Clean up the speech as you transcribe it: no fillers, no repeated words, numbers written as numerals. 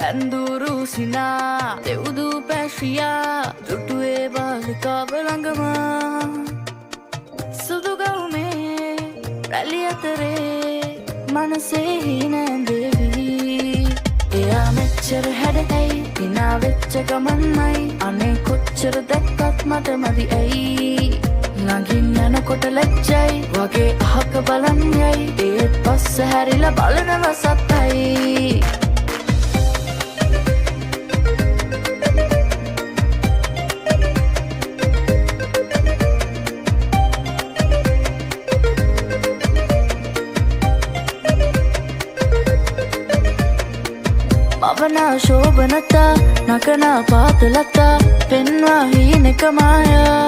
ඇන්දුරු සිනා දෙවුදු පැශ්‍රියා දුටුවේ බාලිකාව ළඟම සුදුගවුමේ රැලි අතරේ මනසේ හිනැඳෙවී එයා මෙච්චර හැඩැයි හිනා වෙච්ච ගමන්මයි අනේ කොච්චර දැක්කත් මට මදි ඇයි ළඟින් යනකොට ලැජ්ජයි වගේ අහක බලන් යයි ඒත් පස්ස හැරිලා බලනව සත්තයි මවනා ශෝභනතා නකනා පාතලතා පෙන්වා හීනෙක මායා